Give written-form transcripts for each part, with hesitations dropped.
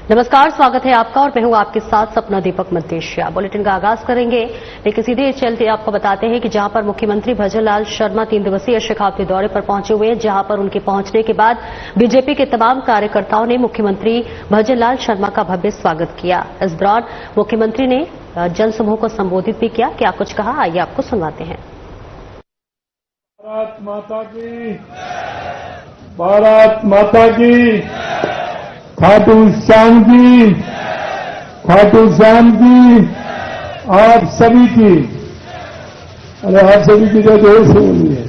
नमस्कार, स्वागत है आपका और मैं हूं आपके साथ सपना दीपक मदेशिया। बुलेटिन का आगाज करेंगे, लेकिन सीधे चलते आपको बताते हैं कि जहां पर मुख्यमंत्री भजनलाल शर्मा 3 दिवसीय शेखावटी दौरे पर पहुंचे हुए हैं, जहां पर उनके पहुंचने के बाद बीजेपी के तमाम कार्यकर्ताओं ने मुख्यमंत्री भजनलाल शर्मा का भव्य स्वागत किया। इस दौरान मुख्यमंत्री ने जनसमूह को संबोधित भी किया। क्या कुछ कहा, आइए आपको सुनवाते हैं। भारत माता की, भारत माता की, खाटू श्याम की, खाटू श्याम की, आप सभी की, अरे आप सभी की जो जोर से बोलिए,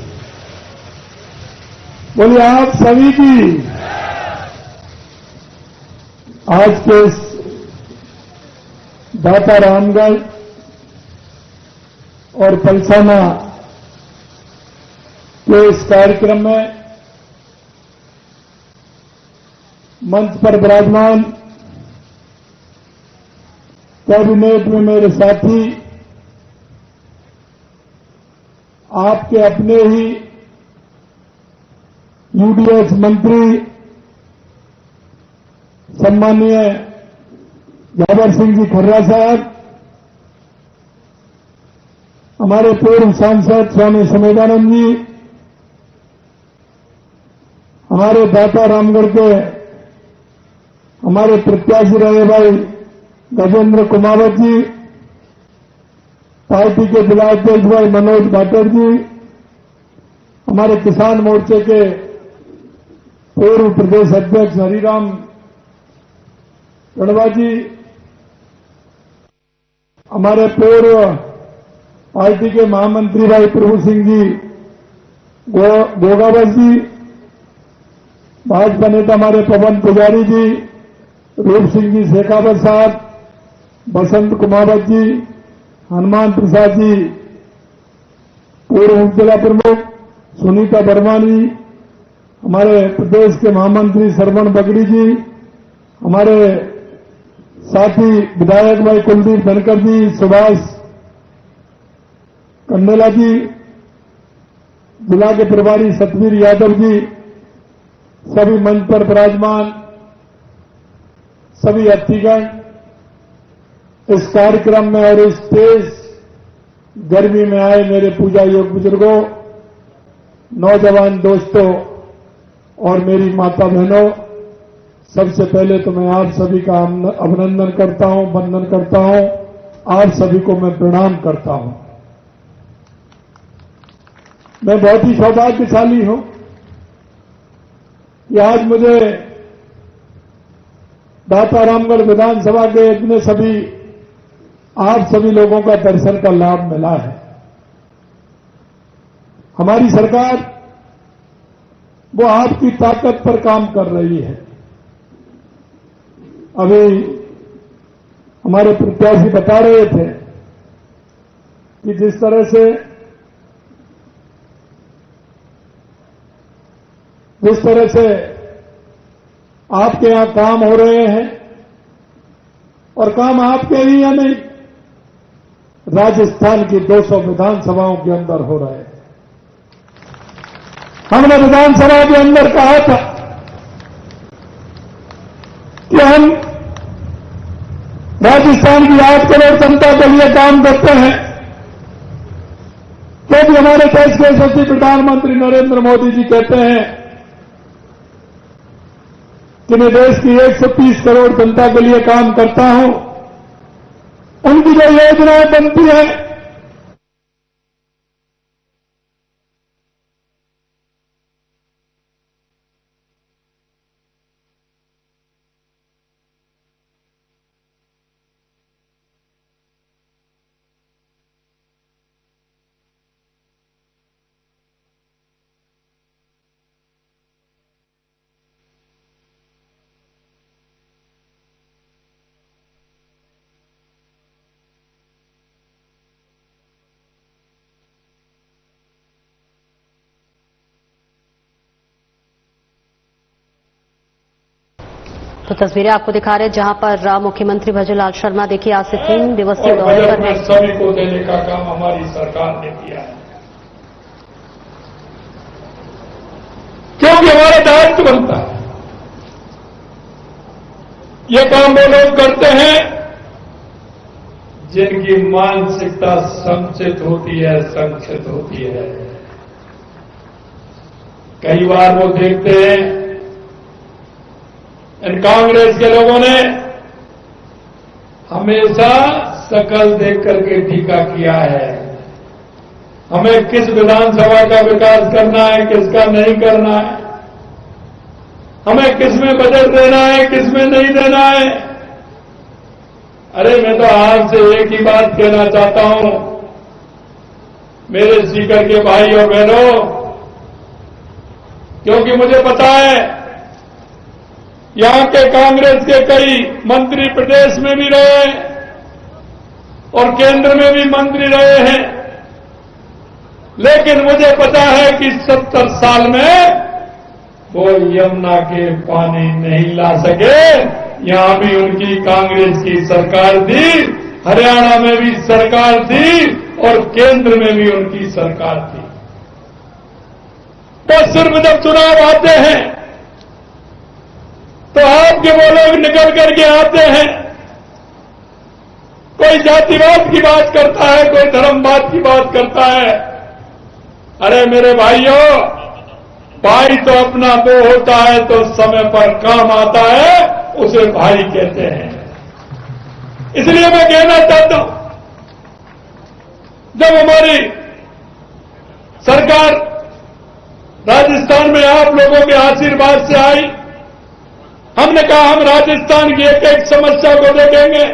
बोलिए आप सभी की। आज के इस दाता रामगढ़ और पलसाना के इस कार्यक्रम में मंच पर विराजमान कैबिनेट में मेरे साथी, आपके अपने ही यूडीएच मंत्री सम्मानीय जावर सिंह जी खर्रा साहब, हमारे पूर्व सांसद स्वामी समेदानंद जी, हमारे दाता रामगढ़ के हमारे प्रत्याशी रहे भाई गजेंद्र कुमावत जी, पार्टी के जिलाध्यक्ष भाई मनोज भाटर जी, हमारे किसान मोर्चे के पूर्व प्रदेश अध्यक्ष हरिराम गढ़वा जी, हमारे पूर्व पार्टी के महामंत्री भाई प्रभु सिंह जी गोगावत जी, भाजपा नेता हमारे पवन पुजारी जी, रूप सिंह जी शेखावत साहब, बसंत कुमावत जी, हनुमान प्रसाद जी, पूर्व उप जिला प्रमुख सुनीता बर्मानी, हमारे प्रदेश के महामंत्री श्रवण बगड़ी जी, हमारे साथी विधायक भाई कुलदीप धनखड़ जी, सुभाष कंडेला जी, जिला के प्रभारी सतवीर यादव जी, सभी मंच पर विराजमान सभी अतिथिगण, इस कार्यक्रम में और इस तेज गर्मी में आए मेरे पूजा योग बुजुर्गों, नौजवान दोस्तों और मेरी माता बहनों, सबसे पहले तो मैं आप सभी का अभिनंदन करता हूं, वंदन करता हूं, आप सभी को मैं प्रणाम करता हूं। मैं बहुत ही सौभाग्यशाली हूं कि आज मुझे दाता रामगढ़ विधानसभा के इतने सभी आप सभी लोगों का दर्शन का लाभ मिला है। हमारी सरकार वो आपकी ताकत पर काम कर रही है। अभी हमारे प्रत्याशी बता रहे थे कि जिस तरह से आपके यहां काम हो रहे हैं, और काम आपके ही या नहीं, राजस्थान की 200 विधानसभाओं के अंदर हो रहे हैं। हमने विधानसभा के अंदर कहा था कि हम राजस्थान की 8 करोड़ जनता के लिए काम करते हैं, क्योंकि हमारे देश के यशस्वी प्रधानमंत्री नरेंद्र मोदी जी कहते हैं कि मैं देश की 130 करोड़ जनता के लिए काम करता हूं। उनकी जो योजनाएं बनती हैं, तो तस्वीरें आपको दिखा रहे हैं, जहां पर मुख्यमंत्री भजनलाल शर्मा देखिए आज से 3 दिवसीय दौरे पर हैं। सभी को देने का काम हमारी सरकार ने किया है, क्योंकि हमारा दायित्व बनता है ये काम वो लोग करते हैं जिनकी मानसिकता संकुचित होती है, संकुचित होती है। कई बार वो देखते हैं इन कांग्रेस के लोगों ने हमेशा शकल देख करके टीका किया है। हमें किस विधानसभा का विकास करना है, किसका नहीं करना है, हमें किस में बजट देना है, किस में नहीं देना है। अरे मैं तो आज से एक ही बात कहना चाहता हूं, मेरे स्पीकर के भाई और बहनों, क्योंकि मुझे पता है यहां के कांग्रेस के कई मंत्री प्रदेश में भी रहे हैं और केंद्र में भी मंत्री रहे हैं, लेकिन मुझे पता है कि 70 साल में वो यमुना के पानी नहीं ला सके। यहां भी उनकी कांग्रेस की सरकार थी, हरियाणा में भी सरकार थी और केंद्र में भी उनकी सरकार थी। तो सिर्फ जब चुनाव आते हैं तो आपके वो लोग निकल करके आते हैं, कोई जातिवाद की बात करता है, कोई धर्मवाद की बात करता है। अरे मेरे भाइयों, भाई तो अपना वो होता है तो समय पर काम आता है, उसे भाई कहते हैं। इसलिए मैं कहना चाहता हूं, जब हमारी सरकार राजस्थान में आप लोगों के आशीर्वाद से आई, हमने कहा हम राजस्थान की एक एक समस्या को देखेंगे।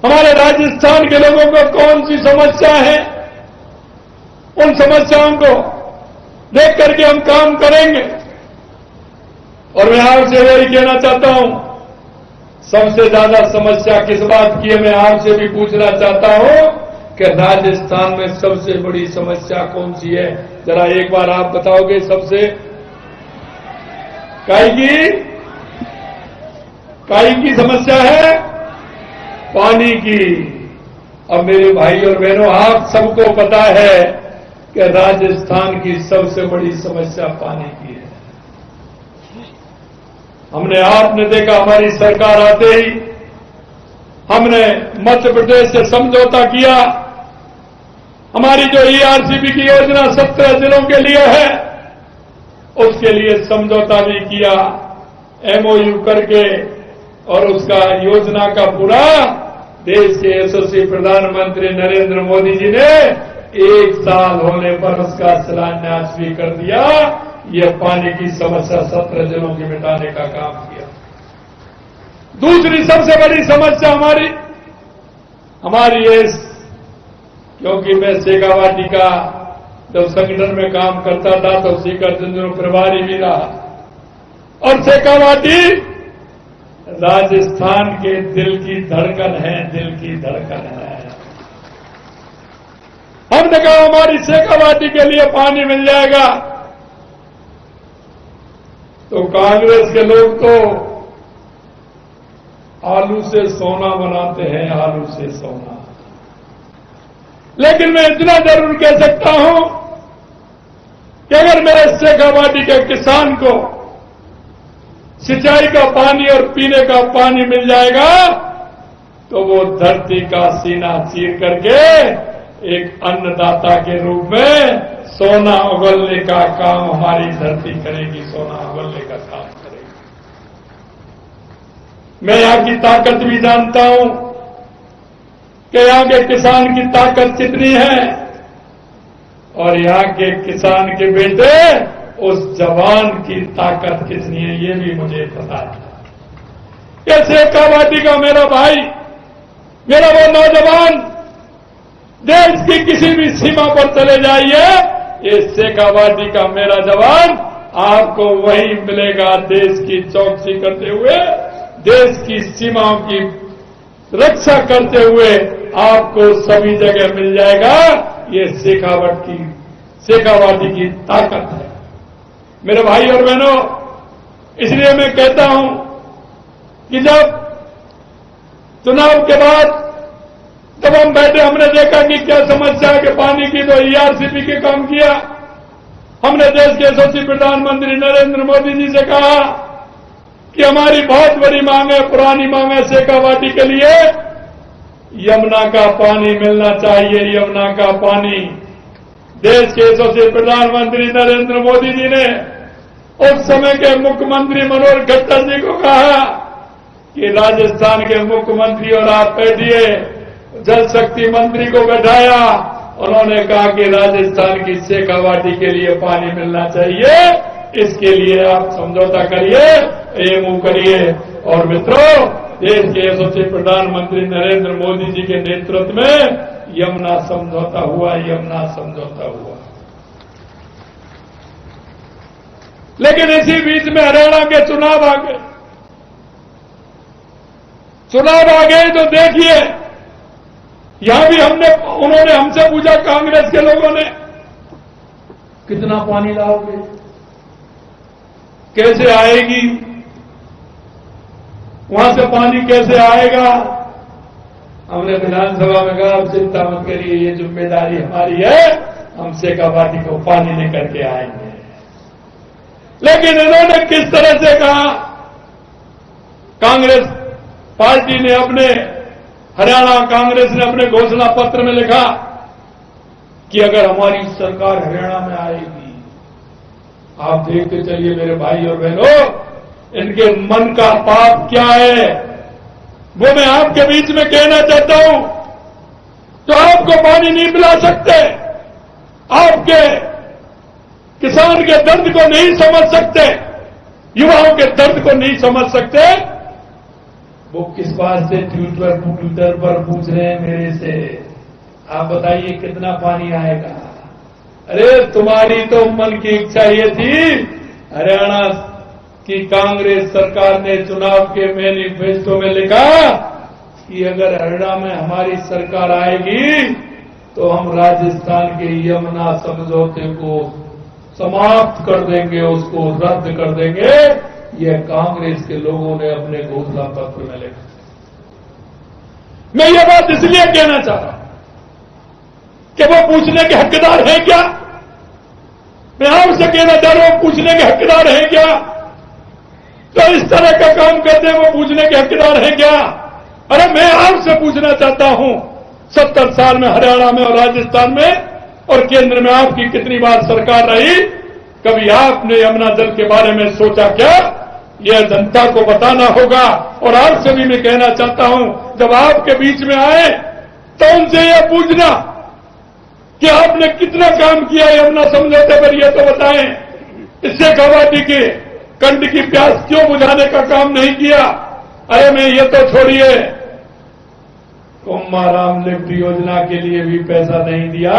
हमारे राजस्थान के लोगों को कौन सी समस्या है, उन समस्याओं को देख करके हम काम करेंगे। और मैं आपसे यही कहना चाहता हूं, सबसे ज्यादा समस्या किस बात की है, मैं आपसे भी पूछना चाहता हूं कि राजस्थान में सबसे बड़ी समस्या कौन सी है? जरा एक बार आप बताओगे। सबसे काई की समस्या है, पानी की। अब मेरे भाई और बहनों, आप सबको पता है कि राजस्थान की सबसे बड़ी समस्या पानी की है। आपने देखा हमारी सरकार आते ही हमने मध्य प्रदेश से समझौता किया। हमारी जो ईआरसीबी की योजना 17 जिलों के लिए है, उसके लिए समझौता भी किया एमओयू करके, और उसका योजना का पूरा देश के यशस्वी प्रधानमंत्री नरेंद्र मोदी जी ने 1 साल होने पर उसका शिलान्यास भी कर दिया। यह पानी की समस्या 17 जिलों की मिटाने का काम किया। दूसरी सबसे बड़ी समस्या हमारी है, क्योंकि मैं शेखावाटी का जब संगठन में काम करता था तो शेखर चंद्र प्रभारी भी रहा, और शेखावाटी राजस्थान के दिल की धड़कन है, दिल की धड़कन है। हमने कहा हमारी शेखावाटी के लिए पानी मिल जाएगा, तो कांग्रेस के लोग तो आलू से सोना बनाते हैं, आलू से सोना। लेकिन मैं इतना जरूर कह सकता हूं कि अगर मेरे शेखावाटी के किसान को सिंचाई का पानी और पीने का पानी मिल जाएगा, तो वो धरती का सीना चीर करके एक अन्नदाता के रूप में सोना उगलने का काम हमारी धरती करेगी, सोना उगलने का काम करेगी। मैं यहां की ताकत भी जानता हूं कि यहां के किसान की ताकत कितनी है, और यहां के किसान के बेटे उस जवान की ताकत कितनी है, ये भी मुझे पता है। ये शेखावाटी का मेरा भाई, मेरा वो नौजवान, देश की किसी भी सीमा पर चले जाइए, ये शेखावाटी का मेरा जवान आपको वही मिलेगा, देश की चौकसी करते हुए, देश की सीमाओं की रक्षा करते हुए आपको सभी जगह मिल जाएगा। ये शेखावाटी की ताकत है मेरे भाई और बहनों। इसलिए मैं कहता हूं कि जब चुनाव के बाद तब हम बैठे, हमने देखा कि क्या समस्या है, कि पानी की तो ईआरसीबी के काम किया। हमने देश के यशस्वी प्रधानमंत्री नरेंद्र मोदी जी से कहा कि हमारी बहुत बड़ी मांग है, पुरानी मांग है शेखावाटी के लिए, यमुना का पानी मिलना चाहिए। यमुना का पानी देश के यशस्वी प्रधानमंत्री नरेंद्र मोदी जी ने उस समय के मुख्यमंत्री मनोहर खट्टर जी को कहा कि राजस्थान के मुख्यमंत्री और आप बैठिए, जल शक्ति मंत्री को बैठाया, उन्होंने कहा कि राजस्थान की शेखावाटी के लिए पानी मिलना चाहिए, इसके लिए आप समझौता करिए, एमओयू करिए। और मित्रों, देश के यशस्वी प्रधानमंत्री नरेंद्र मोदी जी के नेतृत्व में यमुना समझौता हुआ, यमुना समझौता हुआ। लेकिन इसी बीच में हरियाणा के चुनाव आ गए। चुनाव आ गए तो देखिए, यहां भी उन्होंने हमसे पूछा, कांग्रेस के लोगों ने, कितना पानी लाओगे, कैसे आएगी, वहां से पानी कैसे आएगा। हमने विधानसभा में कहा, आप चिंता मत करिए, ये जिम्मेदारी हमारी है, हम शेखावाटी को पानी लेकर के आएंगे। लेकिन इन्होंने किस तरह से कहा, कांग्रेस पार्टी ने अपने, हरियाणा कांग्रेस ने अपने घोषणा पत्र में लिखा कि अगर हमारी सरकार हरियाणा में आएगी, आप देखते चलिए मेरे भाई और बहनों, इनके मन का पाप क्या है वो मैं आपके बीच में कहना चाहता हूं। तो आपको पानी नहीं पिला सकते, आपके किसान के दर्द को नहीं समझ सकते, युवाओं के दर्द को नहीं समझ सकते, वो किस बात से ट्विटर पर पूछ रहे हैं मेरे से, आप बताइए कितना पानी आएगा। अरे तुम्हारी तो मन की इच्छा ये थी, हरियाणा की कांग्रेस सरकार ने चुनाव के मैनिफेस्टो में लिखा कि अगर हरियाणा में हमारी सरकार आएगी तो हम राजस्थान के यमुना समझौते को समाप्त कर देंगे, उसको रद्द कर देंगे। यह कांग्रेस के लोगों ने अपने घोषणा पत्र में लिखा। मैं ये बात इसलिए कहना चाह रहा हूं कि वो पूछने के हकदार हैं क्या? मैं आपसे कहना चाह रहा हूं, पूछने के हकदार हैं क्या? तो इस तरह का काम करते हैं, वो पूछने के हकदार हैं क्या? अरे मैं आपसे पूछना चाहता हूं, 70 साल में हरियाणा में और राजस्थान में और केंद्र में आपकी कितनी बार सरकार रही, कभी आपने यमुना जल के बारे में सोचा क्या? यह जनता को बताना होगा। और आपसे भी मैं कहना चाहता हूं, जब आपके बीच में आए तो उनसे यह पूछना कि आपने कितना काम किया यमुना समझौते पर, यह तो बताएं। इससे शेखावाटी के कंठ की प्यास क्यों बुझाने का काम नहीं किया? अरे मैं ये तो छोड़िए, कुंभाराम लिफ्ट योजना के लिए भी पैसा नहीं दिया,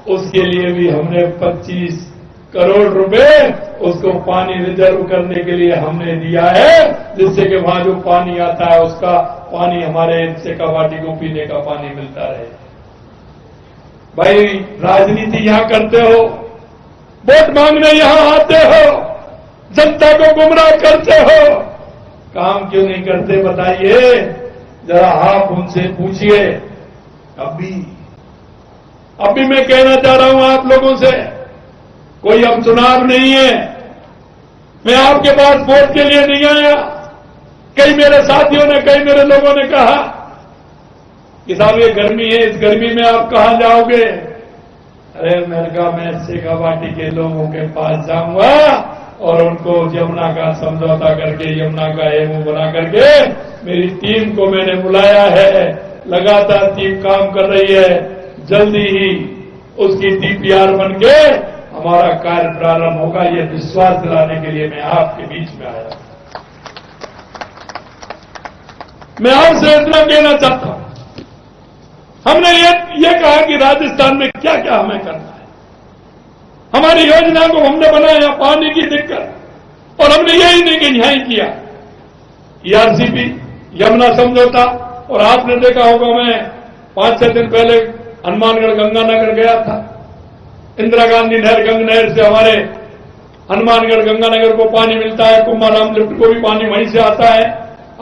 उसके लिए भी हमने 25 करोड़ रुपए उसको पानी रिजर्व करने के लिए हमने दिया है, जिससे कि वहां जो पानी आता है उसका पानी हमारे शेखावाटी को पीने का पानी मिलता रहे। भाई राजनीति यहां करते हो, वोट मांगने यहां आते हो, जनता को गुमराह करते हो, काम क्यों नहीं करते बताइए? जरा आप उनसे पूछिए। अभी मैं कहना चाह रहा हूं आप लोगों से, कोई अब चुनाव नहीं है, मैं आपके पास वोट के लिए नहीं आया। कई मेरे साथियों ने, कई मेरे लोगों ने कहा कि साहब ये गर्मी है, इस गर्मी में आप कहां जाओगे? अरे मैंने कहा मैं शेखावाटी के लोगों के पास जाऊंगा और उनको यमुना का समझौता करके, यमुना का एमओयू बना करके, मेरी टीम को मैंने बुलाया है, लगातार टीम काम कर रही है, जल्दी ही उसकी डीपीआर बन के हमारा कार्य प्रारंभ होगा। यह विश्वास दिलाने के लिए मैं आपके बीच में आया। मैं आपसे इतना कहना चाहता हूं, हमने ये कहा कि राजस्थान में क्या क्या हमें करना है, हमारी योजना को हमने बनाया, पानी की दिक्कत, और हमने यही नहीं कि यहां ही किया, ईआरसीपी, यमुना समझौता। और आपने देखा होगा, मैं 5-6 दिन पहले हनुमानगढ़ गंगानगर गया था। इंदिरा गांधी नहर, गंग नहर से हमारे हनुमानगढ़ गंगानगर को पानी मिलता है, कुंभाराम लिफ्ट को भी पानी वहीं से आता है,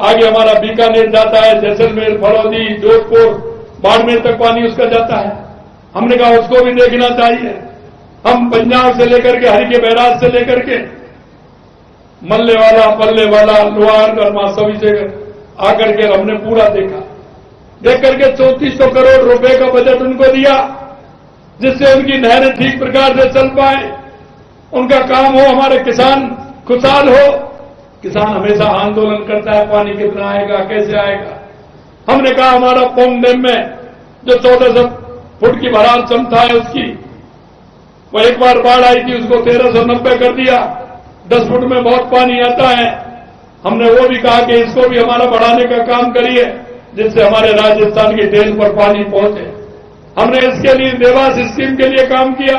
आगे हमारा बीकानेर जाता है, जैसलमेर, फलौदी, जोधपुर, बाड़मेर तक पानी उसका जाता है। हमने कहा उसको भी देखना चाहिए। हम पंजाब से लेकर के, हरि के बैराज से लेकर के मल्ले वाला, पल्ले वाला, लोहार कर्मा सभी से आकर के हमने पूरा देखा। देख करके 3400 करोड़ रुपए का बजट उनको दिया, जिससे उनकी नहरें ठीक प्रकार से चल पाए, उनका काम हो, हमारे किसान खुशहाल हो। किसान हमेशा आंदोलन करता है, पानी कितना आएगा, कैसे आएगा। हमने कहा हमारा पोंग डैम में जो 1400 फुट की भराव क्षमता है उसकी, वो एक बार बाढ़ आई थी, उसको 1390 कर दिया। 10 फुट में बहुत पानी आता है। हमने वो भी कहा कि इसको भी हमारा बढ़ाने का काम करिए, जिससे हमारे राजस्थान की टेल पर पानी पहुंचे। हमने इसके लिए देवास स्कीम के लिए काम किया,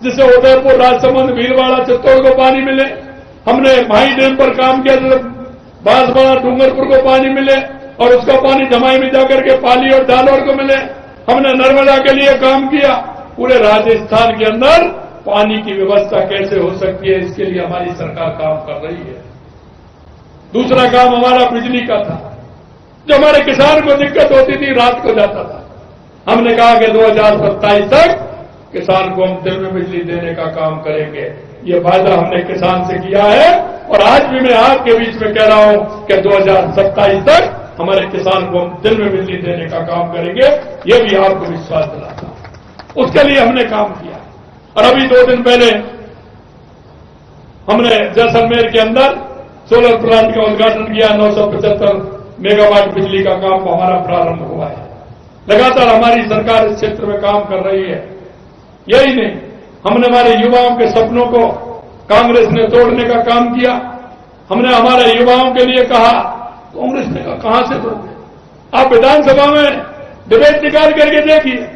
जिससे उदयपुर, राजसमंद, भीलवाड़ा, चित्तौड़ को पानी मिले। हमने भाई डैम पर काम किया, जिससे बांसवाड़ा, डूंगरपुर को पानी मिले और उसका पानी जमाई में जाकर के पाली और जालौर को मिले। हमने नर्मदा के लिए काम किया। पूरे राजस्थान के अंदर पानी की व्यवस्था कैसे हो सकती है, इसके लिए हमारी सरकार काम कर रही है। दूसरा काम हमारा बिजली का था। जो हमारे किसान को दिक्कत होती थी, रात को जाता था, हमने कहा कि 2027 तक किसान को हम दिन में बिजली देने का काम करेंगे। ये वादा हमने किसान से किया है और आज भी मैं आपके बीच में कह रहा हूं कि 2027 तक हमारे किसान को हम दिन में बिजली देने का काम करेंगे। ये भी आपको विश्वास दिलाता हूं। उसके लिए हमने काम किया। और अभी 2 दिन पहले हमने जैसलमेर के अंदर सोलर प्लांट का उद्घाटन किया। 975 मेगावाट बिजली का काम हमारा प्रारंभ हुआ है। लगातार हमारी सरकार इस क्षेत्र में काम कर रही है। यही नहीं, हमने हमारे युवाओं के सपनों को कांग्रेस ने तोड़ने का काम किया। हमने हमारे युवाओं के लिए कहा, कांग्रेस ने कहा कहां से तोड़े? आप विधानसभा में डिबेट निकाल करके देखिए।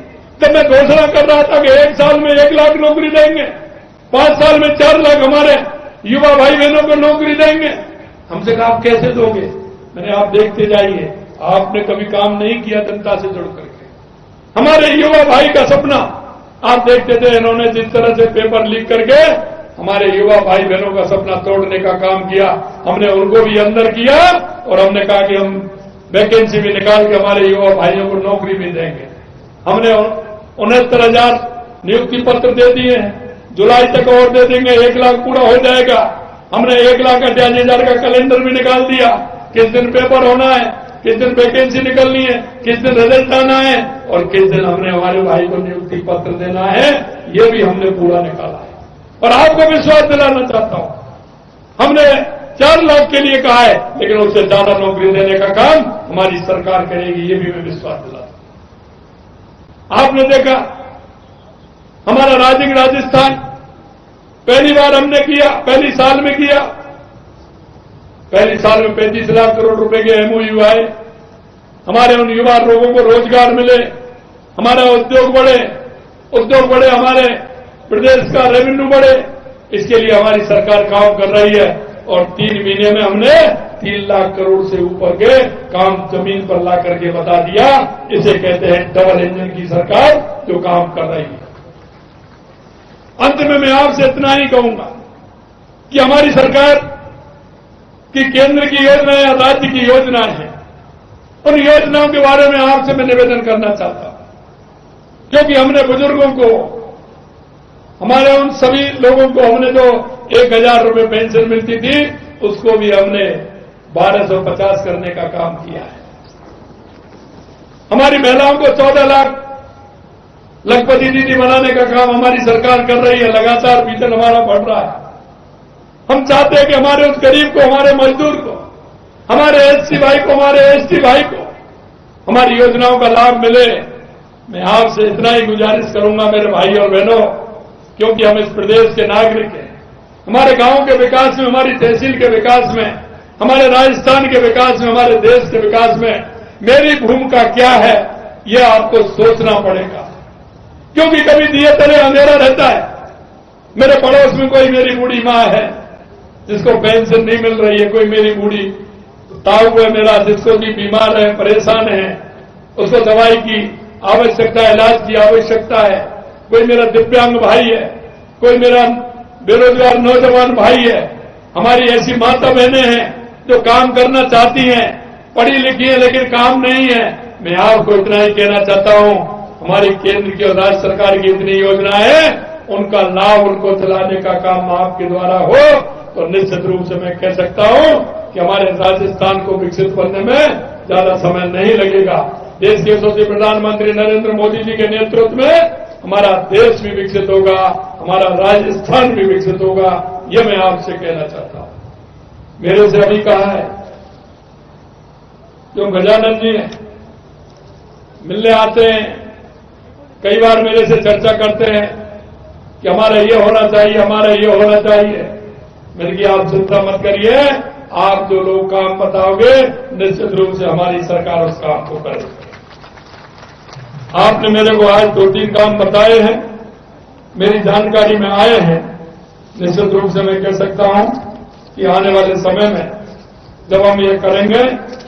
जब मैं घोषणा कर रहा था कि 1 साल में 1 लाख नौकरी देंगे, 5 साल में 4 लाख हमारे युवा भाई बहनों को नौकरी देंगे, हमसे कहा आप कैसे दोगे? मैंने आप देखते जाइए, आपने कभी काम नहीं किया जनता से जुड़ करके। हमारे युवा भाई का सपना आप देखते थे, इन्होंने जिस तरह से पेपर लीक करके हमारे युवा भाई बहनों का सपना तोड़ने का काम किया, हमने उनको भी अंदर किया और हमने कहा कि हम वैकेंसी भी निकाल के हमारे युवा भाइयों को नौकरी भी देंगे। हमने 69,000 नियुक्ति पत्र दे दिए हैं। जुलाई तक और दे देंगे, 1 लाख पूरा हो जाएगा। हमने 1,88,000 का कैलेंडर भी निकाल दिया। किस दिन पेपर होना है, किस दिन वैकेंसी निकलनी है, किस दिन रिजल्ट आना है और किस दिन हमने हमारे भाई को नियुक्ति पत्र देना है, ये भी हमने पूरा निकाला है। और आपको विश्वास दिलाना चाहता हूं, हमने 4 लाख के लिए कहा है, लेकिन उससे ज्यादा नौकरी देने का काम हमारी सरकार करेगी, ये भी मैं विश्वास दिलाता हूं। आपने देखा हमारा राजस्थान पहली बार हमने किया, पहली साल में किया। पहली साल में 35 लाख करोड़ रुपए के एमओयू आए। हमारे उन युवा लोगों को रोजगार मिले, हमारा उद्योग बढ़े, हमारे प्रदेश का रेवेन्यू बढ़े। इसके लिए हमारी सरकार काम कर रही है और 3 महीने में हमने 3 लाख करोड़ से ऊपर के काम जमीन पर ला करके बता दिया। इसे कहते हैं डबल इंजन की सरकार जो काम कर रही है। अंत में मैं आपसे इतना ही कहूंगा कि हमारी सरकार की केंद्र की योजना या राज्य की योजना है, उन योजनाओं के बारे में आपसे मैं निवेदन करना चाहता हूं, क्योंकि हमने बुजुर्गों को, हमारे उन सभी लोगों को हमने जो 1,000 रुपए पेंशन मिलती थी, उसको भी हमने 1250 करने का काम किया है। हमारी महिलाओं को 14 लाख लखपति दीदी बनाने का काम हमारी सरकार कर रही है। लगातार वेतन हमारा बढ़ रहा है। हम चाहते हैं कि हमारे उस गरीब को, हमारे मजदूर को, हमारे एससी भाई को, हमारे एसटी भाई को हमारी योजनाओं का लाभ मिले। मैं आपसे इतना ही गुजारिश करूंगा मेरे भाई और बहनों, क्योंकि हम इस प्रदेश के नागरिक हैं। हमारे गांव के विकास में, हमारी तहसील के विकास में, हमारे राजस्थान के विकास में, हमारे देश के विकास में मेरी भूमिका क्या है, यह आपको सोचना पड़ेगा। क्योंकि कभी दिए तले अंधेरा रहता है। मेरे पड़ोस में कोई मेरी बूढ़ी मां है जिसको पेंशन नहीं मिल रही है, कोई मेरी बूढ़ी ताऊ है मेरा जिसको भी बीमार है, परेशान है, उसको दवाई की आवश्यकता है, इलाज की आवश्यकता है। कोई मेरा दिव्यांग भाई है, कोई मेरा बेरोजगार नौजवान भाई है। हमारी ऐसी माता बहनें हैं जो काम करना चाहती हैं, पढ़ी लिखी है लेकिन काम नहीं है। मैं आपको इतना ही कहना चाहता हूं, हमारी केंद्र की और राज्य सरकार की इतनी योजना है, उनका लाभ उनको दिलाने का काम आपके द्वारा हो, तो निश्चित रूप से मैं कह सकता हूं कि हमारे राजस्थान को विकसित बनने में ज्यादा समय नहीं लगेगा। देश के यशस्वी प्रधानमंत्री नरेंद्र मोदी जी के नेतृत्व में हमारा देश भी विकसित होगा, हमारा राजस्थान भी विकसित होगा, ये मैं आपसे कहना चाहता हूं। मेरे से अभी कहा है जो गजानन जी हैं मिलने आते हैं, कई बार मेरे से चर्चा करते हैं कि हमारा ये होना चाहिए, हमारा ये होना चाहिए। मैंने कहा आप चिंता मत करिए, आप जो लोग काम बताओगे निश्चित रूप से हमारी सरकार उस काम को करेगी। आपने मेरे को आज 2-3 काम बताए हैं, मेरी जानकारी में आए हैं। निश्चित रूप से मैं कह सकता हूं कि आने वाले समय में जब हम ये करेंगे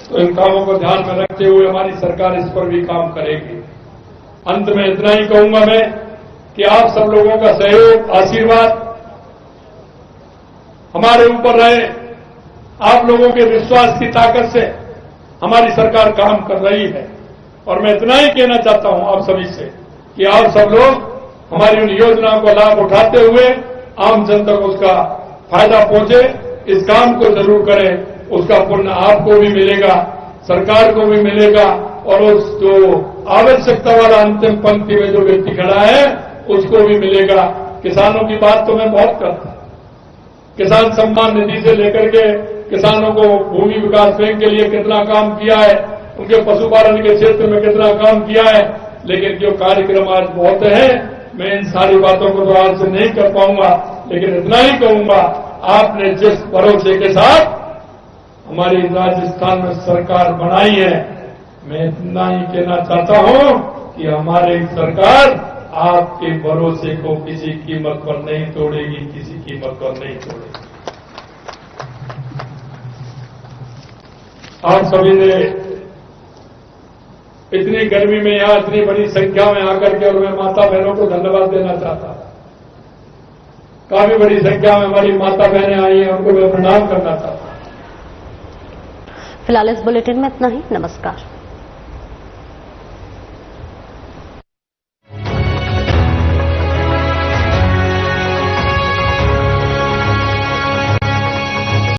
तो इन कामों को ध्यान में रखते हुए हमारी सरकार इस पर भी काम करेगी। अंत में इतना ही कहूंगा मैं कि आप सब लोगों का सहयोग, आशीर्वाद हमारे ऊपर रहे। आप लोगों के विश्वास की ताकत से हमारी सरकार काम कर रही है। और मैं इतना ही कहना चाहता हूं आप सभी से कि आप सब लोग हमारी उन योजनाओं का लाभ उठाते हुए आम जनता को उसका फायदा पहुंचे, इस काम को जरूर करें। उसका पुण्य आपको भी मिलेगा, सरकार को भी मिलेगा, और उस जो आवश्यकता वाला अंतिम पंक्ति में जो व्यक्ति खड़ा है उसको भी मिलेगा। किसानों की बात तो मैं बहुत करता हूं। किसान सम्मान निधि से लेकर के किसानों को भूमि विकास बैंक के लिए कितना काम किया है, उनके पशुपालन के क्षेत्र में कितना काम किया है, लेकिन जो कार्यक्रम आज बहुत है, मैं इन सारी बातों को तो आज से नहीं कर पाऊंगा। लेकिन इतना ही कहूंगा, आपने जिस भरोसे के साथ हमारी राजस्थान में सरकार बनाई है, मैं इतना ही कहना चाहता हूं कि हमारी सरकार आपके भरोसे को किसी कीमत पर नहीं तोड़ेगी, किसी कीमत पर नहीं तोड़ेगी। आप सभी ने इतनी गर्मी में यहां इतनी बड़ी संख्या में आकर के, और मैं माता बहनों को धन्यवाद देना चाहता हूं। काफी बड़ी संख्या में हमारी माता बहनें आई हैं, उनको मैं प्रणाम करना चाहता हूं। फिलहाल इस बुलेटिन में इतना ही। नमस्कार।